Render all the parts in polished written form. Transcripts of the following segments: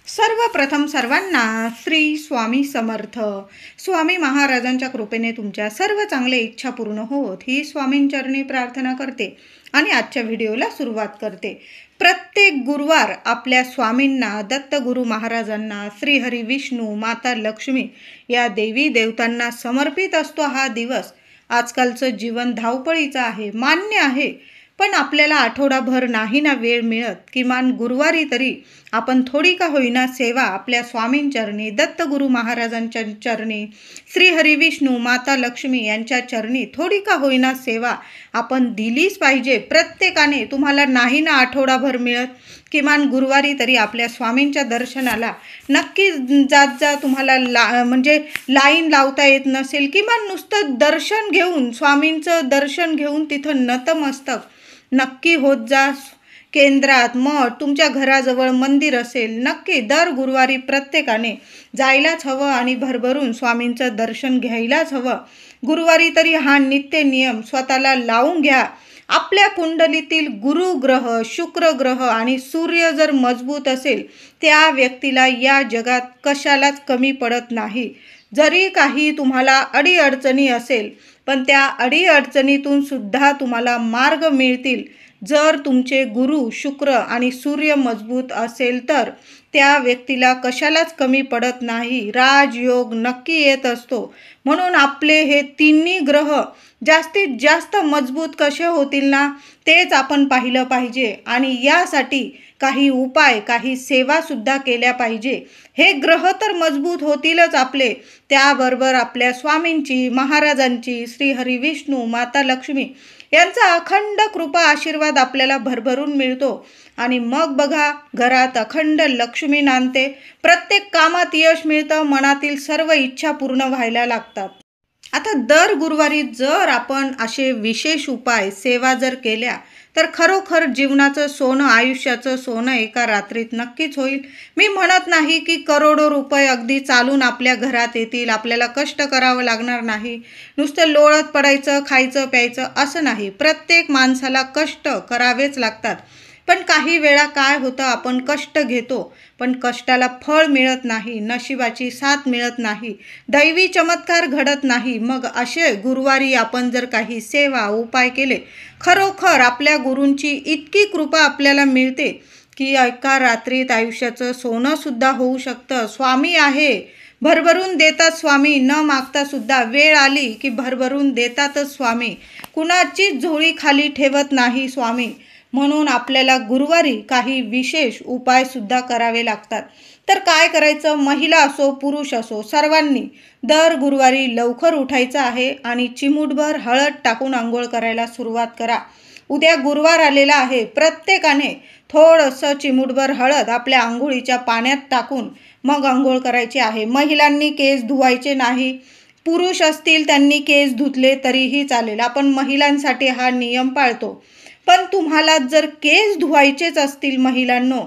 सर्वप्रथम सर्वांना श्री स्वामी समर्थ. स्वामी महाराजांच्या कृपेने तुमच्या सर्व चांगल्या इच्छा पूर्ण होत ही स्वामींचरणी प्रार्थना करते आणि आजच्या व्हिडिओला सुरुवात करते. प्रत्येक गुरुवार आपल्या स्वामींना, दत्तगुरु महाराजांना, श्रीहरी विष्णू, माता लक्ष्मी या देवी देवतांना समर्पित असतो हा दिवस. आजकालचं जीवन धावपळीचं आहे, मान्य आहे, पण आपल्याला आठवडाभर नाही ना वेळ मिळत. किमान गुरुवारी तरी आपण थोडी का होईना सेवा आपल्या स्वामींचरणी, दत्तगुरु महाराजांच्या चरणी, श्रीहरी विष्णू, माता लक्ष्मी यांच्या चरणी थोडी का होईना सेवा आपण दिलीच पाहिजे. प्रत्येकाने, तुम्हाला नाही ना आठवडाभर मिळत, किमान गुरुवारी तरी आपल्या स्वामींच्या दर्शनाला नक्की जात जा. तुम्हाला लाईन लावता येत नसेल, किमान नुसतं दर्शन घेऊन, स्वामींचं दर्शन घेऊन तिथं नतमस्तक नक्की होत जा. केंद्रात, मठ, तुमच्या घराजवळ मंदिर असेल, नक्की दर गुरुवारी प्रत्येकाने जायलाच हवं आणि भरभरून स्वामींचं दर्शन घ्यायलाच हवं. गुरुवारी तरी हा नित्य नियम स्वतःला लावून घ्या. आपल्या कुंडलीतील गुरुग्रह, शुक्रग्रह आणि सूर्य जर मजबूत असेल, त्या व्यक्तीला या जगात कशालाच कमी पडत नाही. जरी काही तुम्हाला अडीअडचणी असेल, पण त्या अडीअडचणीतून सुद्धा तुम्हाला मार्ग मिळतील. जर तुमचे गुरु, शुक्र आणि सूर्य मजबूत असेल तर त्या व्यक्तीला कशालाच कमी पडत नाही. राजयोग नक्की येत असतो. म्हणून आपले हे तिन्ही ग्रह जास्तीत जास्त मजबूत कसे होतील ना, तेच आपण पाहिलं पाहिजे आणि यासाठी काही उपाय, काही सेवासुद्धा केल्या पाहिजे. हे ग्रह तर मजबूत होतीलच आपले, त्याबरोबर आपल्या स्वामींची, महाराजांची, श्रीहरी विष्णू, माता लक्ष्मी यांचा अखंड कृपा आशीर्वाद आपल्याला भरभरून मिळतो आणि मग बघा, घरात अखंड लक्ष्मी नांदते. प्रत्येक कामात यश मिळतं, मनातील सर्व इच्छा पूर्ण व्हायला लागतात. आता दर गुरुवारी जर आपण असे विशेष उपाय, सेवा जर केल्या तर खरोखर जीवनाचं सोनं, आयुष्याचं सोनं एका रात्रीत नक्कीच होईल. मी म्हणत नाही की करोडो रुपये अगदी चालून आपल्या घरात येतील, आपल्याला कष्ट करावं लागणार नाही, नुसतं लोळत पडायचं, खायचं प्यायचं असं नाही. प्रत्येक माणसाला कष्ट करावेच लागतात. पण काही वेळा काय होतं, आपण कष्ट घेतो पण कष्टाला फळ मिळत नाही, नशिबाची साथ मिळत नाही, दैवी चमत्कार घडत नाही. मग असे गुरुवारी आपण जर काही सेवा, उपाय केले, खरोखर आपल्या गुरूंची इतकी कृपा आपल्याला मिळते की एका रात्रीत आयुष्याचं सोनंसुद्धा होऊ शकतं. स्वामी आहे, भरभरून देतात स्वामी, न मागता सुद्धा वेळ आली की भरभरून देतातच स्वामी. कुणाचीच झोळी खाली ठेवत नाही स्वामी. म्हणून आपल्याला गुरुवारी काही विशेष उपायसुद्धा करावे लागतात. तर काय करायचं, महिला असो, पुरुष असो, सर्वांनी दर गुरुवारी लवकर उठायचं आहे आणि चिमूटभर हळद टाकून आंघोळ करायला सुरुवात करा. उद्या गुरुवार आलेला आहे. प्रत्येकाने थोडंसं चिमूटभर हळद आपल्या आंघोळीच्या पाण्यात टाकून मग आंघोळ करायची आहे. महिलांनी केस धुवायचे नाही. पुरुष असतील त्यांनी केस धुतले तरीही चालेल. आपण महिलांसाठी हा नियम पाळतो. पण तुम्हाला जर केस धुवायचेच असतील महिलांनो,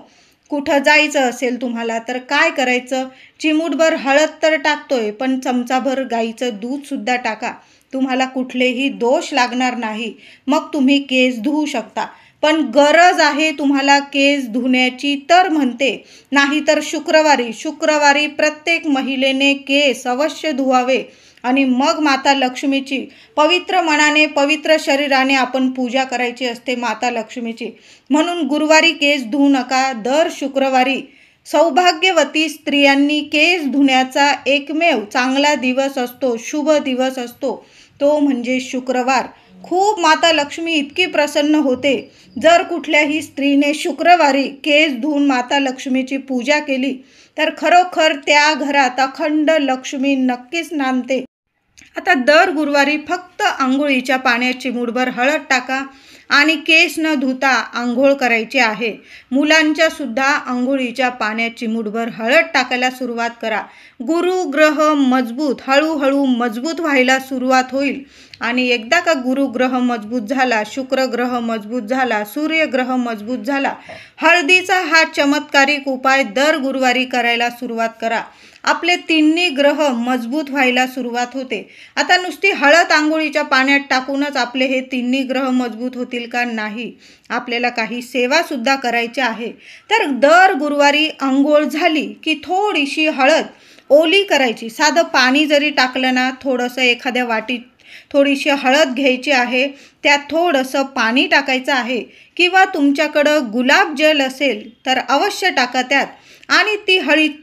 कुठं जायचं असेल तुम्हाला, तर काय करायचं, चिमूटभर हळद तर टाकतोय, पण चमचाभर गाईचं दूधसुद्धा टाका. तुम्हाला कुठलेही दोष लागणार नाही. मग तुम्ही केस धुवू शकता. पण गरज आहे तुम्हाला केस धुण्याची तर म्हणते. नाहीतर शुक्रवारी प्रत्येक महिलेने केस अवश्य धुवावे आणि मग माता लक्ष्मीची पवित्र मनाने, पवित्र शरीराने आपण पूजा करायची असते माता लक्ष्मीची. म्हणून गुरुवारी केस धुवू नका. दर शुक्रवारी सौभाग्यवती स्त्रियांनी केस धुण्याचा एकमेव चांगला दिवस असतो, शुभ दिवस असतो, तो म्हणजे शुक्रवार. खूप माता लक्ष्मी इतकी प्रसन्न होते जर कुठल्याही स्त्रीने शुक्रवारी केस धुवून माता लक्ष्मीची पूजा केली तर खरोखर त्या घरात अखंड लक्ष्मी नक्कीच नांदते. आता दर गुरुवारी फक्त आंघोळीच्या पाण्यात चिमूटभर हळद टाका आणि केस न धुता आंघोळ करायची आहे. मुलांच्या सुद्धा आंघोळीच्या पाण्यात चिमूटभर हळद टाकायला सुरुवात करा. गुरुग्रह मजबूत, हळूहळू मजबूत व्हायला सुरुवात होईल आणि एकदा का गुरुग्रह मजबूत झाला, शुक्र ग्रह मजबूत झाला, सूर्यग्रह मजबूत झाला, हळदीचा हा चमत्कारिक उपाय दर गुरुवारी करायला सुरुवात करा. आपले तिन्ही ग्रह मजबूत व्हायला सुरुवात होते. आता नुसती हळद आंघोळीच्या पाण्यात टाकूनच आपले हे तिन्ही ग्रह मजबूत होतील का? नाही. आपल्याला काही सेवासुद्धा करायची आहे. तर दर गुरुवारी आंघोळ झाली की थोडीशी हळद ओली करायची. साधं पाणी जरी टाकलं ना, थोडंसं एखाद्या वाटीत थोडीशी हळद घ्यायची आहे, त्यात थोडंसं पाणी टाकायचं आहे, किंवा तुमच्याकडं गुलाबजल असेल तर अवश्य टाका त्यात, आणि ती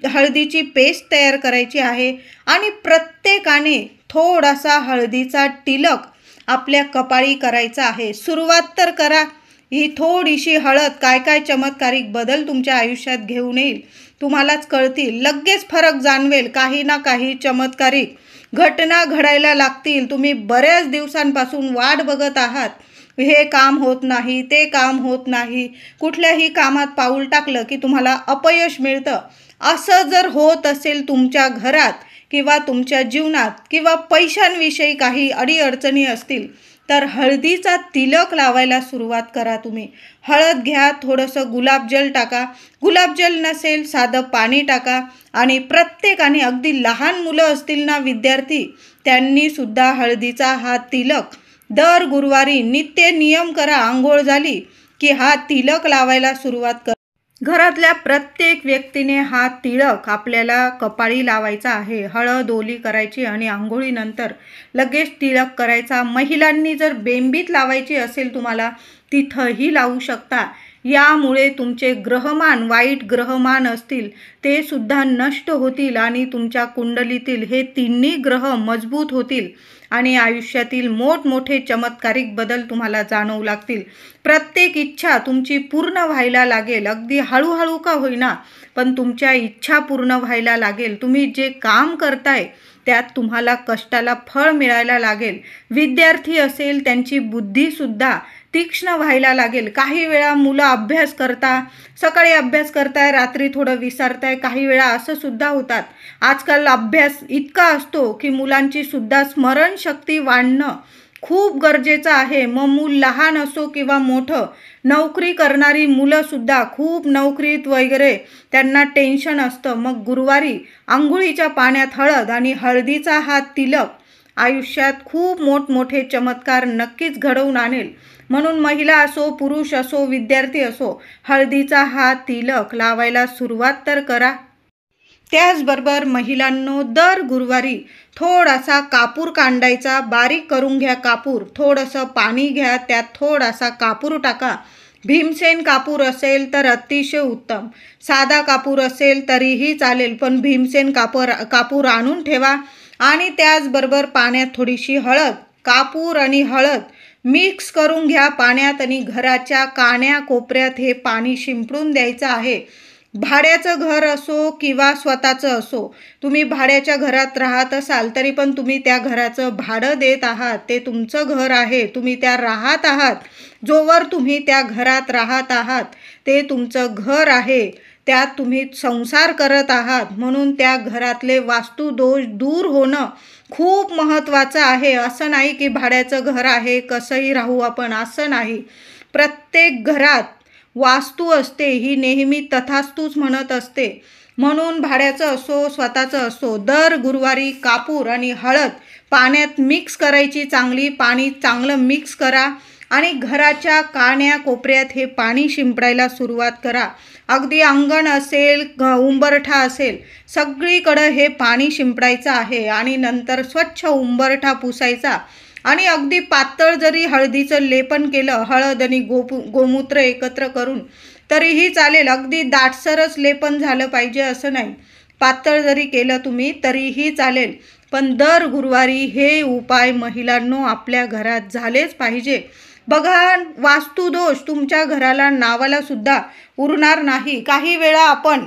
हळदीची पेस्ट तयार करायची आहे. आणि प्रत्येकाने थोडासा हळदीचा टिलक आपल्या कपाळी करायचा आहे. सुरुवात तर करा. ही थोडीशी हळद काय काय चमत्कारिक बदल तुमच्या आयुष्यात घेऊन येईल तुम्हालाच कळतील. लगेच फरक जाणवेल. काही ना काही चमत्कारिक घटना घडायला लागतील. तुम्ही बऱ्याच दिवसांपासून वाट बघत आहात, हे काम होत नाही, ते काम होत नाही, कुठल्याही कामात पाऊल टाकलं की तुम्हाला अपयश मिळतं. असं जर होत असेल तुमच्या घरात किंवा तुमच्या जीवनात, किंवा पैशांविषयी काही अडीअडचणी असतील, तर हळदीचा तिलक लावायला सुरुवात करा. तुम्ही हळद घ्या, थोडंसं गुलाबजल टाका, गुलाबजल नसेल साधं पाणी टाका, आणि प्रत्येकाने, अगदी लहान मुलं असतील ना, विद्यार्थी, त्यांनीसुद्धा हळदीचा हा तिलक दर गुरुवारी नित्य नियम करा. आंघोळ झाली की हा तिलक लावायला सुरुवात करा. घरातल्या प्रत्येक व्यक्तीने हा तिलक आपल्याला कपाळी लावायचा आहे. हळद ओली करायची आणि आंघोळीनंतर लगेच तिलक करायचा. महिलांनी जर बेंबीत लावायची असेल तुम्हाला, तिथंही लावू शकता. यामुळे तुमचे ग्रहमान, वाईट ग्रहमान असतील ते सुद्धा नष्ट होतील, आणि तुमच्या कुंडलीतील हे तिन्ही ग्रह मजबूत होतील, आणि आयुष्यातील मोठमोठे चमत्कारिक बदल तुम्हाला जाणवू लागतील. प्रत्येक इच्छा तुमची पूर्ण व्हायला लागेल. अगदी हळूहळू का होईना, पण तुमच्या इच्छा पूर्ण व्हायला लागेल. तुम्ही जे काम करताय त्यात तुम्हाला कष्टाला फळ मिळायला लागेल. विद्यार्थी असेल त्यांची बुद्धीसुद्धा तीक्ष्ण व्हायला लागेल. काही वेळा मुलं अभ्यास करता, सकाळी अभ्यास करताय, रात्री थोडं विसरताय. काही वेळा असं सुद्धा होतात. आजकाल अभ्यास इतका असतो की मुलांची सुद्धा स्मरणशक्ती वाढणं खूप गरजेचं आहे. मग मूल लहान असो किंवा मोठं, नोकरी करणारी मुलंसुद्धा खूप नोकरीत वगैरे त्यांना टेन्शन असतं. मग गुरुवारी आंघोळीच्या पाण्यात हळद आणि हळदीचा हा तिलक आयुष्यात खूप मोठमोठे चमत्कार नक्कीच घडवून आणेल. म्हणून महिला असो, पुरुष असो, विद्यार्थी असो, हळदीचा हा तिलक लावायला सुरुवात तर करा. त्याचबरोबर महिलांनो, दर गुरुवारी थोडासा कापूर कांडायचा, बारीक करून घ्या कापूर. थोडंसं पाणी घ्या, त्यात थोडासा कापूर टाका. भीमसेन कापूर असेल तर अतिशय उत्तम, साधा कापूर असेल तरीही चालेल, पण भीमसेन कापूर आणून ठेवा. आणि त्याचबरोबर पाण्यात थोडीशी हळद, कापूर आणि हळद मिक्स करून घ्या पाण्यात, आणि घराच्या कान्या कोपऱ्यात हे पाणी शिंपडून द्यायचं आहे. भाड्याचं घर असो किंवा स्वतःचं असो, तुम्ही भाड्याच्या घरात राहत असाल तरी पण तुम्ही त्या घराचं भाडं देत आहात. ते तुमचं घर आहे, तुम्ही त्या राहत आहात. जोवर तुम्ही त्या घरात राहत आहात ते तुमचं घर आहे, त्यात तुम्ही संसार करत आहात. म्हणून त्या घरातले वास्तुदोष दूर होणं खूप महत्त्वाचं आहे. असं नाही की भाड्याचं घर आहे कसंही राहू आपण, असं नाही. प्रत्येक घरात वास्तू असते, ही नेहमी तथास्तूच म्हणत असते. म्हणून भाड्याचं असो स्वतःचं असो, दर गुरुवारी कापूर आणि हळद पाण्यात मिक्स करायची. चांगली पाणी चांगलं मिक्स करा आणि घराच्या कान्या कोपऱ्यात हे पाणी शिंपडायला सुरुवात करा. अगदी अंगण असेल, उंबरठा असेल, सगळीकडं हे पाणी शिंपडायचं आहे. आणि नंतर स्वच्छ उंबरठा पुसायचा. आणि अगदी पातळ जरी हळदीचं लेपन केलं, हळद आणि गोमूत्र एकत्र करून, तरीही चालेल. अगदी दाटसरच लेपन झालं पाहिजे असं नाही. पातळ जरी केलं तुम्ही तरीही चालेल. पण दर गुरुवारी हे उपाय महिलांनो आपल्या घरात झालेच पाहिजे. बघा, वास्तुदोष तुमच्या घराला नावाला सुद्धा उरणार नाही काही वेळा आपण.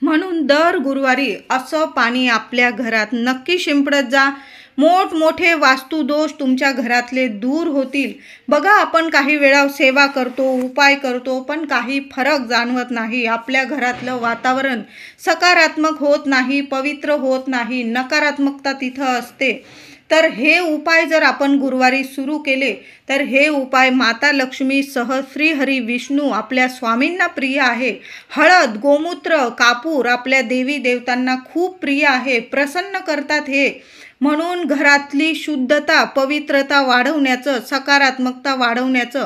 म्हणून दर गुरुवारी असं पाणी आपल्या घरात नक्की शिंपडत जा. मोठमोठे वास्तुदोष तुमच्या घरातले दूर होतील. बघा, आपण काही वेळा सेवा करतो, उपाय करतो, पण काही फरक जाणवत नाही. आपल्या घरातलं वातावरण सकारात्मक होत नाही, पवित्र होत नाही, नकारात्मकता तिथं असते. तर हे उपाय जर आपण गुरुवारी सुरू केले तर हे उपाय माता लक्ष्मी सह श्रीहरी विष्णू आपल्या स्वामींना प्रिय आहे. हळद, गोमूत्र, कापूर आपल्या देवी देवतांना खूप प्रिय आहे, प्रसन्न करतात हे. म्हणून घरातली शुद्धता, पवित्रता वाढवण्याचं, सकारात्मकता वाढवण्याचं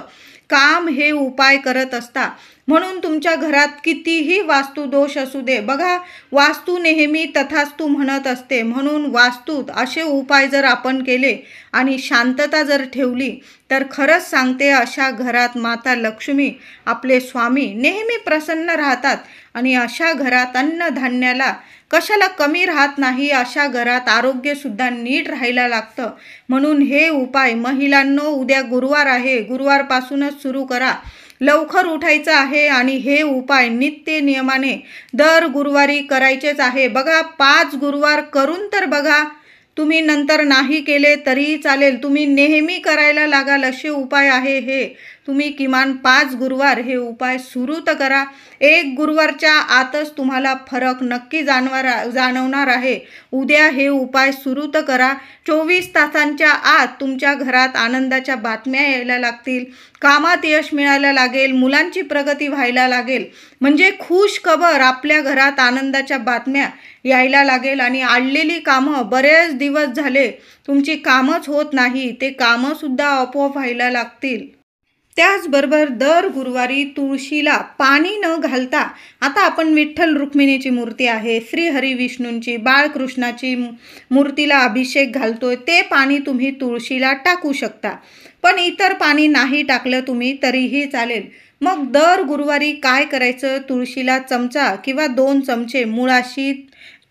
काम हे उपाय करत असता. म्हणून तुमच्या घरात कितीही वास्तुदोष असू दे, बघा वास्तू नेहमी तथास्तु म्हणत असते. म्हणून वास्तूत असे उपाय जर आपण केले आणि शांतता जर ठेवली तर खरंच सांगते अशा घरात माता लक्ष्मी आपले स्वामी नेहमी प्रसन्न राहतात आणि अशा घरात अन्नधान्याला कशाला कमी राहत नाही. अशा घरात आरोग्यसुद्धा नीट राहायला लागतं. म्हणून हे उपाय महिलांनो, उद्या गुरुवार आहे, गुरुवारपासूनच सुरू करा. लवकर उठायचं आहे आणि हे उपाय नित्य नियमाने दर गुरुवारी करायचेच आहे. बघा 5 गुरुवार करून तर बघा, तुम्ही नंतर नाही केले तरी चालेल, तुम्ही नेहमी करायला लागाल असे उपाय आहे हे. तुम्ही किमान 5 गुरुवार हे उपाय सुरू तर करा. 1 गुरुवारच्या आतच तुम्हाला फरक नक्की जाणवणार आहे. उद्या हे उपाय सुरू तर करा. 24 तासांच्या आत तुमच्या घरात आनंदाच्या बातम्या यायला लागतील, कामात यश मिळायला लागेल, मुलांची प्रगती व्हायला लागेल. म्हणजे खुश खबर, आपल्या घरात आनंदाच्या बातम्या यायला लागेल आणि आडलेली कामं, बरेच दिवस झाले तुमची कामच होत नाही, ते कामंसुद्धा आपोआप व्हायला लागतील. त्याचबरोबर दर गुरुवारी तुळशीला पाणी न घालता, आता आपण विठ्ठल रुक्मिणीची मूर्ती आहे, श्रीहरी विष्णूंची, बाळकृष्णाची मूर्तीला अभिषेक घालतोय, ते पाणी तुम्ही तुळशीला टाकू शकता. पण इतर पाणी नाही टाकलं तुम्ही तरीही चालेल. मग दर गुरुवारी काय करायचं, तुळशीला चमचा किंवा 2 चमचे मुळाशी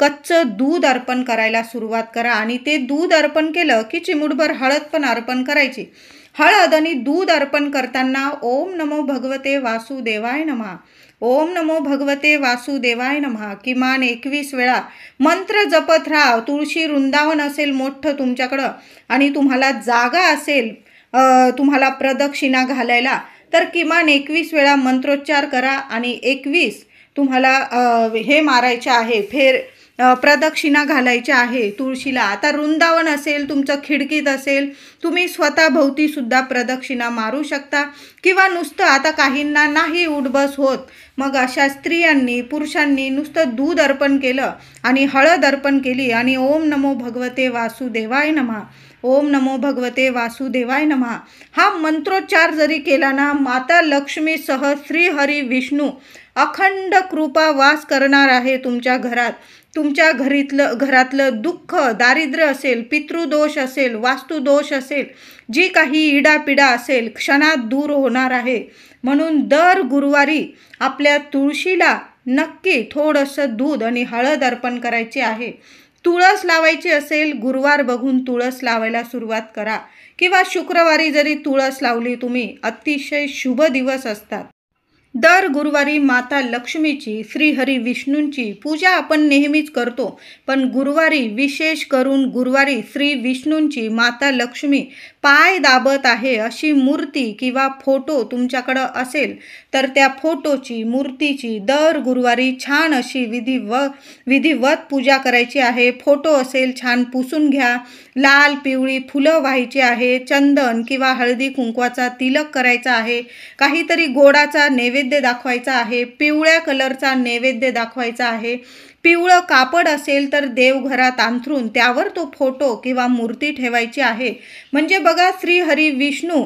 कच्चं दूध अर्पण करायला सुरुवात करा. आणि ते दूध अर्पण केलं की चिमूटभर हळद पण अर्पण करायची. हळद आणि दूध अर्पण करताना ओम नमो भगवते वासुदेवाय नमः, ओम नमो भगवते वासुदेवाय नमः किमान 21 वेळा मंत्र जपत राहा. तुळशी वृंदावन असेल मोठं तुमच्याकडं आणि तुम्हाला जागा असेल तुम्हाला प्रदक्षिणा घालायला, तर किमान 21 वेळा मंत्रोच्चार करा आणि 21 तुम्हाला हे मारायचे आहे, प्रदक्षिणा घालायची आहे तुळशीला. आता वृंदावन असेल, तुमचं खिडकीत असेल, तुम्ही स्वतःभोवतीसुद्धा प्रदक्षिणा मारू शकता. किंवा नुसतं आता काहींना नाही उठबस होत, मग अशा स्त्रियांनी, पुरुषांनी नुसतं दूध अर्पण केलं आणि हळद अर्पण केली आणि ओम नमो भगवते वासुदेवाय नमः, ओम नमो भगवते वासुदेवाय नमः हा मंत्रोच्चार जरी केला ना, माता लक्ष्मीसह श्रीहरी विष्णू अखंड कृपा वास करणार आहे तुमच्या घरात. तुमच्या घरातलं दुःख, दारिद्र्य असेल, पितृदोष असेल, वास्तुदोष असेल, जी काही इडापिडा असेल क्षणात दूर होणार आहे. म्हणून दर गुरुवारी आपल्या तुळशीला नक्की थोडंसं दूध आणि हळद अर्पण करायची आहे. तुळस लावायची असेल, गुरुवार बघून तुळस लावायला सुरुवात करा. किंवा शुक्रवारी जरी तुळस लावली तुम्ही, अतिशय शुभ दिवस असतात. दर गुरुवारी माता लक्ष्मीची, श्रीहरी विष्णूंची पूजा आपण नेहमीच करतो, पण गुरुवारी विशेष करून गुरुवारी श्री विष्णूंची, माता लक्ष्मी पाय दाबत आहे अशी मूर्ती किंवा फोटो तुमच्याकडं असेल तर त्या फोटोची, मूर्तीची दर गुरुवारी छान अशी विधिवत पूजा करायची आहे. फोटो असेल छान पुसून घ्या, लाल पिवळी फुलं व्हायची आहे, चंदन किंवा हळदी कुंकवाचा तिलक करायचा आहे, काहीतरी गोडाचा नैवेद्य दाखवायचा आहे, पिवळ्या कलरचा नैवेद्य दाखवायचा आहे. पिवळं कापड असेल तर देवघरात अंथरून त्यावर तो फोटो किंवा मूर्ती ठेवायची आहे. म्हणजे बघा श्रीहरी विष्णू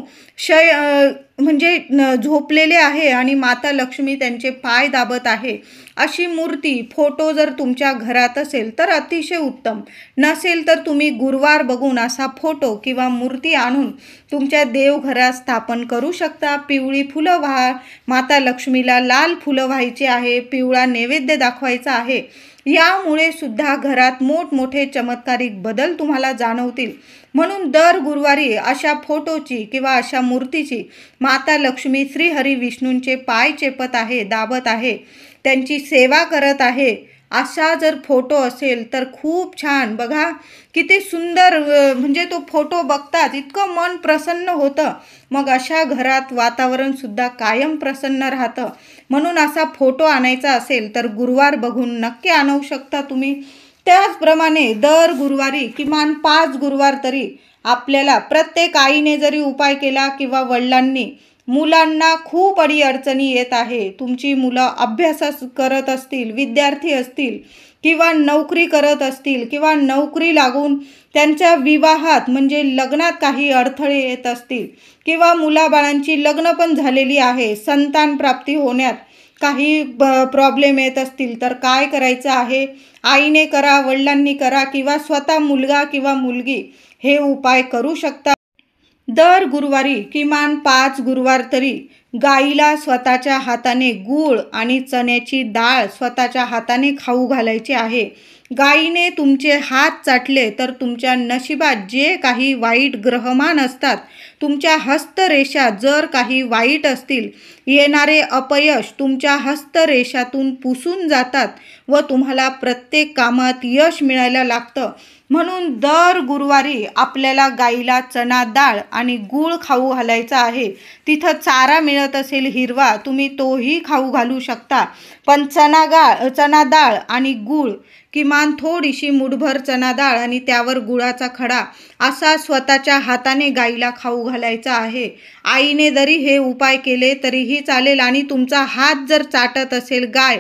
म्हणजे झोपलेले आहे आणि माता लक्ष्मी त्यांचे पाय दाबत आहे अशी मूर्ती, फोटो जर तुमच्या घरात असेल तर अतिशय उत्तम. नसेल तर तुम्ही गुरुवार बघून असा फोटो किंवा मूर्ती आणून तुमच्या देवघरात स्थापन करू शकता. पिवळी फुलं व्हा, माता लक्ष्मीला लाल फुलं व्हायची आहे, पिवळा नैवेद्य दाखवायचा आहे. यामुळे सुद्धा घरात मोठमोठे चमत्कारिक बदल तुम्हाला जाणवतील. म्हणून दर गुरुवारी अशा फोटोची किंवा अशा मूर्तीची माता लक्ष्मी श्रीहरी विष्णूंचे पाय चेपत आहे, दाबत आहे, त्यांची सेवा करत आहे असा जर फोटो असेल तर खूप छान. बघा किती सुंदर, म्हणजे तो फोटो बघताच इतकं मन प्रसन्न होतं. मग अशा घरात वातावरणसुद्धा कायम प्रसन्न राहतं. म्हणून असा फोटो आणायचा असेल तर गुरुवार बघून नक्की आणू शकता तुम्ही. त्याचप्रमाणे दर गुरुवारी किमान 5 गुरुवार तरी आपल्याला प्रत्येक आईने जरी उपाय केला किंवा वडिलांनी, मुलांना खूप अडीअडचणी येत आहे, तुमची मुलं अभ्यास करत असतील, विद्यार्थी असतील किंवा नोकरी करत असतील किंवा नोकरी लागून त्यांच्या विवाहात म्हणजे लग्नात काही अडथळे येत असतील किंवा मुलाबाळांची लग्न पण झालेली आहे, संतान प्राप्ती होण्यात काही प्रॉब्लेम येत असतील, तर काय करायचं आहे? आईने करा, वडिलांनी करा किंवा स्वतः मुलगा किंवा मुलगी हे उपाय करू शकता। दर गुरुवारी किमान 5 गुरुवार तरी गाईला स्वतःच्या हाताने गूळ आणि चण्याची डाळ स्वतःच्या हाताने खाऊ घालायची आहे। गाईने तुमचे हात चाटले तर तुमच्या नशिबात जे काही वाईट ग्रहमान असतात, तुमच्या हस्तरेषा जर काही वाईट असतील, येणारे अपयश तुमच्या हस्तरेषातून पुसून जातात व तुम्हाला प्रत्येक कामात यश मिळायला लागतं। म्हणून दर गुरुवारी आपल्याला गाईला चणा डाळ आणि गूळ खाऊ घालायचा आहे। तिथं चारा मिळत असेल हिरवा, तुम्ही तोही खाऊ घालू शकता, पण चणा डाळ आणि गूळ, किमान थोडीशी मुठभर चणा डाळ आणि त्यावर गुळाचा खडा असा स्वतःच्या हाताने गाईला खाऊ घालायचा आहे। आईने जरी हे उपाय केले तरीही चालेल आणि तुमचा हात जर चाटत असेल गाय,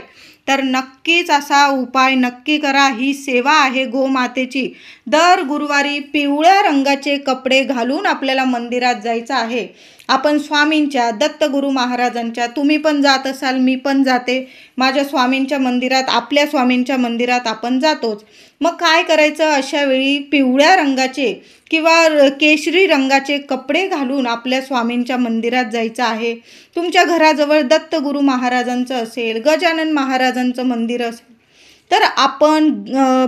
तर नक्कीच असा उपाय नक्की करा। ही सेवा आहे गोमातेची। दर गुरुवारी पिवळ्या रंगाचे कपडे घालून आपल्याला मंदिरात जायचं आहे। आपण स्वामींच्या, दत्तगुरू महाराजांच्या, तुम्ही पण जात असाल, मी पण जाते, माझ्या स्वामींच्या मंदिरात, आपल्या स्वामींच्या मंदिरात आपण जातोच। मग काय करायचं? अशा वेळी पिवळ्या रंगाचे किंवा केशरी रंगाचे कपडे घालून आपल्या स्वामींच्या मंदिरात जायचं आहे। तुमच्या घराजवळ दत्तगुरू महाराजांचं असेल, गजानन महाराजांचं मंदिर असेल, तर आपण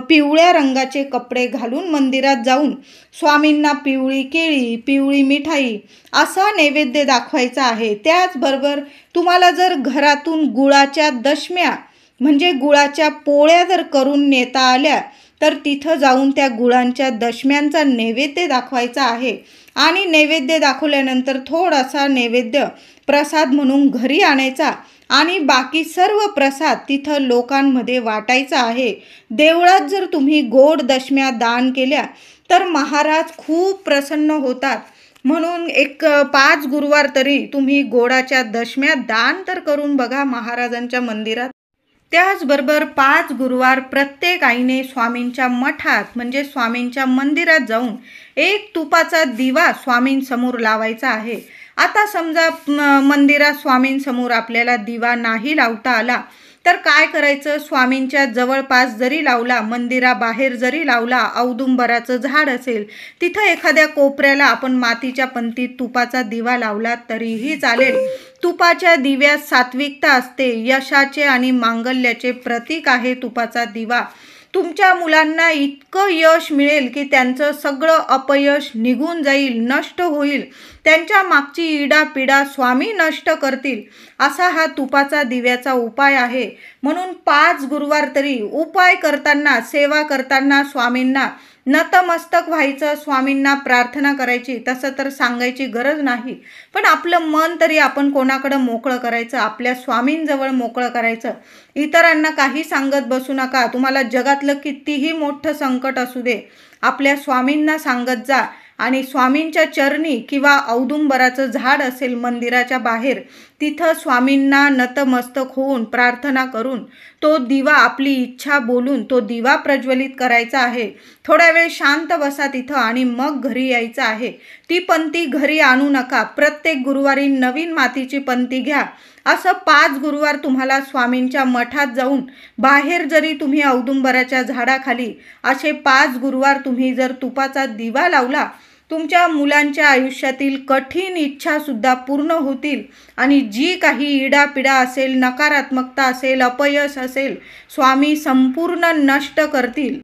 पिवळ्या रंगाचे कपडे घालून मंदिरात जाऊन स्वामींना पिवळी केळी, पिवळी मिठाई असा नैवेद्य दाखवायचा आहे। त्याचबरोबर तुम्हाला जर घरातून गुळाच्या दशम्या म्हणजे गुळाच्या पोळ्या जर करून नेता आल्या, तर तिथं जाऊन त्या गुळांच्या दशम्यांचा नैवेद्य दाखवायचा आहे आणि नैवेद्य दाखवल्यानंतर थोडासा नैवेद्य प्रसाद म्हणून घरी आणायचा आणि बाकी सर्व प्रसाद तिथं लोकांमध्ये वाटायचा आहे। देवळात जर तुम्ही गोड दशम्या दान केल्या तर महाराज खूप प्रसन्न होतात। म्हणून 5 गुरुवार तरी तुम्ही गोडाच्या दशम्या दान तर करून बघा महाराजांच्या मंदिरात। त्याचबरोबर 5 गुरुवार प्रत्येक आईने स्वामींच्या मठात म्हणजे स्वामींच्या मंदिरात जाऊन एक तुपाचा दिवा स्वामींसमोर लावायचा आहे। आता समजा मंदिरात स्वामींसमोर आपल्याला दिवा नाही लावता आला, तर काय करायचं? स्वामींच्या जवळपास जरी लावला, मंदिराबाहेर जरी लावला, औदुंबराचं झाड असेल तिथं एखाद्या कोपऱ्याला आपण मातीच्या पंतीत तुपाचा दिवा लावला तरीही चालेल। तुपाच्या दिव्यात सात्विकता असते, यशाचे आणि मांगल्याचे प्रतीक आहे तुपाचा दिवा। तुमच्या मुलांना इतकं यश मिळेल की त्यांचं सगळं अपयश निघून जाईल, नष्ट होईल, त्यांच्या मागची इडापिडा स्वामी नष्ट करतील, असा हा तुपाचा दिव्याचा उपाय आहे। म्हणून 5 गुरुवार तरी उपाय करताना, सेवा करताना स्वामींना नतमस्तक व्हायचं, स्वामींना प्रार्थना करायची। तसं तर सांगायची गरज नाही, पण आपलं मन तरी आपण कोणाकडं मोकळं करायचं? आपल्या स्वामींजवळ मोकळं करायचं। इतरांना काही सांगत बसू नका। तुम्हाला जगातलं कितीही मोठं संकट असू दे, आपल्या स्वामींना सांगत जा आणि स्वामींच्या चरणी किंवा औदुंबराचं झाड असेल मंदिराच्या बाहेर, तिथं स्वामींना नतमस्तक होऊन प्रार्थना करून तो दिवा, आपली इच्छा बोलून तो दिवा प्रज्वलित करायचा आहे। थोडा वेळ शांत बसा तिथं आणि मग घरी यायचं आहे। ती पंती घरी आणू नका, प्रत्येक गुरुवारी नवीन मातीची पंती घ्या। असं 5 गुरुवार तुम्हाला स्वामींच्या मठात जाऊन, बाहेर जरी तुम्ही औदुंबराच्या झाडाखाली असे 5 गुरुवार तुम्ही जर तुपाचा दिवा लावला, तुमच्या मुलांच्या आयुष्यातील कठीण इच्छासुद्धा पूर्ण होतील आणि जी काही इडापिडा असेल, नकारात्मकता असेल, अपयश असेल, स्वामी संपूर्ण नष्ट करतील।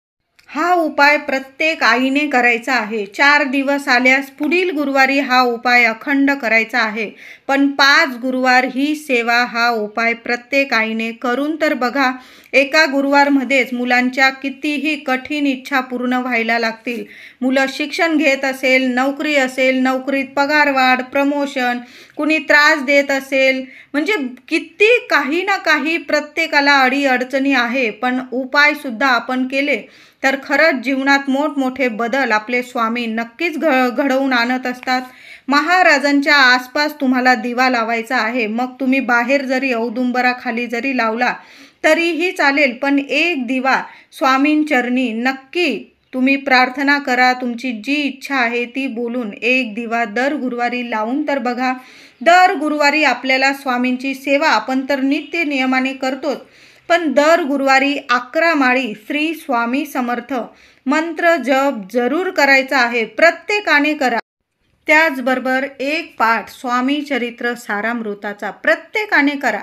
हा उपाय प्रत्येक आईने करायचा आहे। 4 दिवस आल्यास पुढील गुरुवारी हा उपाय अखंड करायचा आहे। पण 5 गुरुवार ही सेवा हा उपाय प्रत्येक आईने करून तर बघा. एका गुरुवारमध्येच मुलांच्या कितीही कठीण इच्छा पूर्ण व्हायला लागतील. मुलं शिक्षण घेत असेल, नोकरी असेल, नोकरीत पगारवाढ, प्रमोशन, कुणी त्रास देत असेल, म्हणजे किती काही ना काही प्रत्येकाला अडीअडचणी आहे. पण उपायसुद्धा आपण केले तर खरंच जीवनात मोठमोठे बदल आपले स्वामी नक्कीच घडवून आणत असतात. महाराजांच्या आसपास तुम्हाला दिवा लावायचा आहे. मग तुम्ही बाहेर जरी औदुंबराखाली जरी लावला तरीही चालेल, पण एक दिवा स्वामींचरणी नक्की तुम्ही प्रार्थना करा. तुमची जी इच्छा आहे ती बोलून एक दिवा दर गुरुवारी लावून तर बघा. दर गुरुवारी आपल्याला स्वामींची सेवा आपण तर नित्य नियमाने करतोच, पण दर गुरुवारी 11 माळी श्री स्वामी समर्थ मंत्र जप जरूर करायचा आहे. प्रत्येकाने करा. त्याचबरोबर एक पाठ स्वामी चरित्र सारामृताचा प्रत्येकाने करा.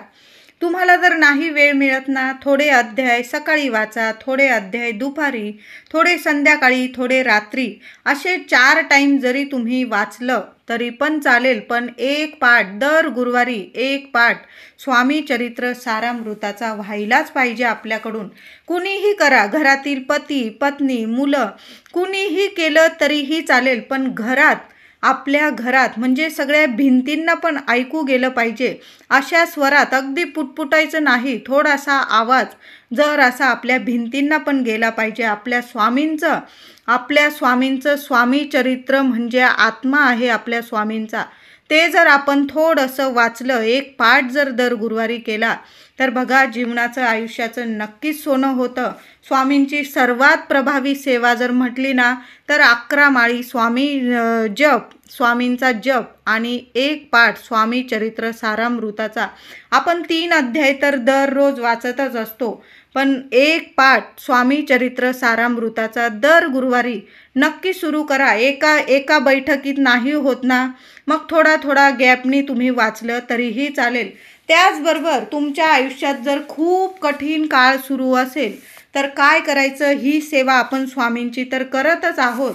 तुम्हाला जर नाही वेळ मिळत ना, थोडे अध्याय सकाळी वाचा, थोडे अध्याय दुपारी, थोडे संध्याकाळी, थोडे रात्री, असे 4 टाईम जरी तुम्ही वाचलं तरी पण चालेल. पण एक पाठ दर गुरुवारी एक पाठ स्वामी चरित्र सारामृताचा व्हायलाच पाहिजे आपल्याकडून. कुणीही करा, घरातील पती पत्नी मुलं कुणीही केलं तरीही चालेल, पण घरात आपल्या घरात म्हणजे सगळ्या भिंतींना पण ऐकू गेलं पाहिजे. अशा स्वरात अगदी पुटपुटायचं नाही, थोडासा आवाज जर असा आपल्या भिंतींना पण गेला पाहिजे. आपल्या स्वामींचं स्वामी चरित्र म्हणजे आत्मा आहे आपल्या स्वामींचा. ते जर आपण थोडंसं वाचलं, एक पाठ जर दर गुरुवारी केला तर बघा जीवनाचं आयुष्याचं नक्कीच सोनं होतं. स्वामींची सर्वात प्रभावी सेवा जर म्हटली ना तर 11 माळी स्वामींचा जप आणि एक पाठ स्वामी चरित्र सारामृताचा. आपण 3 अध्याय तर दररोज वाचतच असतो, पण एक पाठ स्वामी चरित्र सारामृताचा दर गुरुवारी नक्की सुरू करा. एका बैठकीत नाही होत ना, मग थोडा गॅपनी तुम्ही वाचलं तरीही चालेल. त्याचबरोबर तुमच्या आयुष्यात जर खूप कठीण काळ सुरू असेल तर काय करायचं, ही सेवा आपण स्वामींची तर करतच आहोत,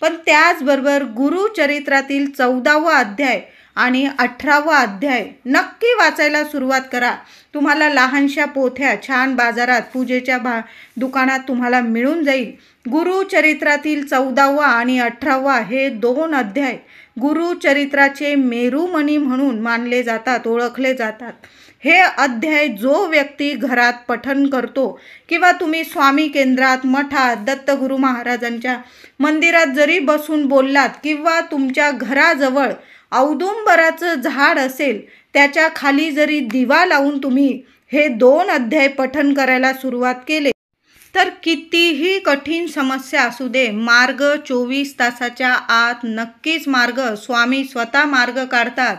पण त्याचबरोबर गुरुचरित्रातील 14वा अध्याय आणि 18वा अध्याय नक्की वाचायला सुरुवात करा. तुम्हाला लहानशा पोथ्या छान बाजारात पूजेच्या दुकानात तुम्हाला मिळून जाईल. गुरुचरित्रातील 14वा आणि 18वा हे 2 अध्याय गुरुचरित्राचे मेरुमणी म्हणून मानले जातात, ओळखले जातात. हे अध्याय जो व्यक्ती घरात पठण करतो किंवा तुम्ही स्वामी केंद्रात, मठात, दत्तगुरू महाराजांच्या मंदिरात जरी बसून बोललात किंवा तुमच्या घराजवळ औदुंबराचं झाड असेल त्याच्या खाली जरी दिवा लावून तुम्ही हे 2 अध्याय पठण करायला सुरुवात केले तर कितीही कठीण समस्या असू दे, मार्ग 24 तासाच्या आत नक्कीच स्वामी स्वतः मार्ग काढतात.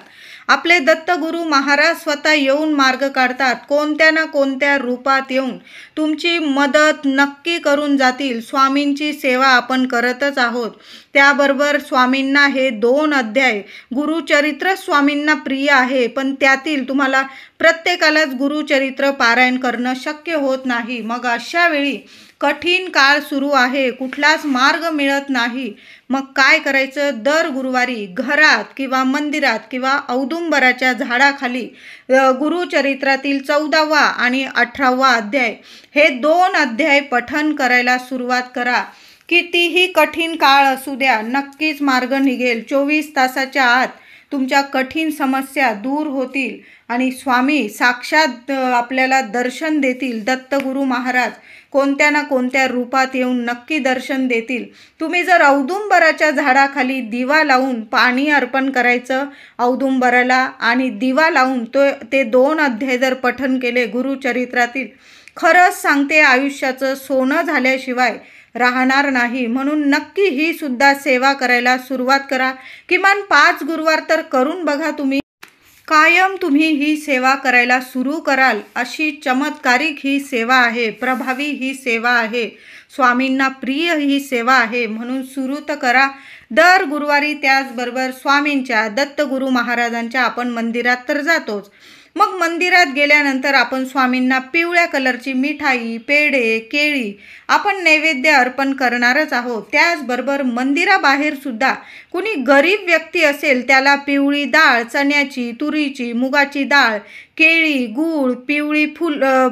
आपले दत्तगुरू महाराज स्वतः येऊन मार्ग काढतात. कोणत्या ना कोणत्या रूपात येऊन तुमची मदत नक्की करून जातील. स्वामींची सेवा आपण करतच आहोत. त्याबरोबर स्वामींना हे 2 अध्याय गुरुचरित्र स्वामींना प्रिय आहे, पण त्यातील तुम्हाला प्रत्येकालाच गुरुचरित्र पारायण करणं शक्य होत नाही. मग अशा वेळी कठीण काळ सुरू आहे, कुठलाच मार्ग मिळत नाही, मग काय करायचं, दर गुरुवारी घरात किंवा मंदिरात किंवा औदुंबराच्या झाडाखाली गुरुचरित्रातील 14वा आणि 18वा अध्याय हे 2 अध्याय पठण करायला सुरुवात करा. कितीही कठीण काळ असू द्या, नक्कीच मार्ग निघेल. 24 तासाच्या आत तुमच्या कठीण समस्या दूर होतील आणि स्वामी साक्षात आपल्याला दर्शन देतील. दत्तगुरू महाराज कोणत्या ना कोणत्या रूपात येऊन नक्की दर्शन देतील. तुम्ही जर औदुंबराच्या झाडाखाली दिवा लावून पाणी अर्पण करायचं औदुंबराला आणि दिवा लावून ते 2 अध्याय जर पठण केले गुरुचरित्रातील, खरंच सांगते आयुष्याचं सोनं झाल्याशिवाय राहणार नाही. म्हणून नक्की ही सुद्धा सेवा करायला सुरुवात करा. किमान 5 गुरुवार तर करून बघा. तुम्ही कायम तुम्ही ही सेवा करायला सुरू कराल अशी चमत्कारिक ही सेवा आहे, प्रभावी ही सेवा आहे, स्वामींना प्रिय ही सेवा आहे. म्हणून सुरू तर करा दर गुरुवारी. त्याचबरोबर स्वामींच्या दत्तगुरू महाराजांच्या आपण मंदिरात तर जातोच, मग मंदिरात गेल्यानंतर आपण स्वामींना पिवळ्या कलरची मिठाई, पेढे, केळी आपण नैवेद्य अर्पण करणारच आहोत. त्याचबरोबर मंदिराबाहेर सुद्धा कुणी गरीब व्यक्ती असेल त्याला पिवळी डाळ, चण्याची, तुरीची, मुगाची डाळ, केळी, गूळ,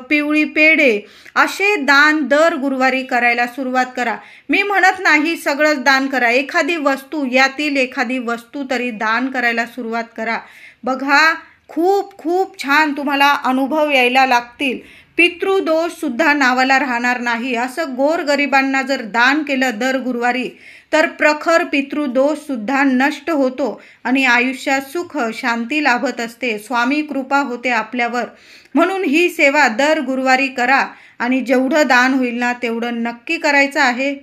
पिवळी पेढे असे दान दर गुरुवारी करायला सुरुवात करा. मी म्हणत नाही सगळंच दान करा, एखादी वस्तू, यातील एखादी वस्तू तरी दान करायला सुरुवात करा. बघा, खूप खूप छान तुम्हाला अनुभव यायला लागतील. पितृदोष सुद्धा नावाला राहणार नाही. असं गोरगरिबांना जर दान केलं दर गुरुवारी तर प्रखर पितृदोष सुद्धा नष्ट होतो आणि आयुष्यात सुख शांती लाभत असते. स्वामी कृपा होते आपल्यावर. म्हणून ही सेवा दर गुरुवारी करा आणि जेवढं दान होईल ना तेवढं नक्की करायचं आहे.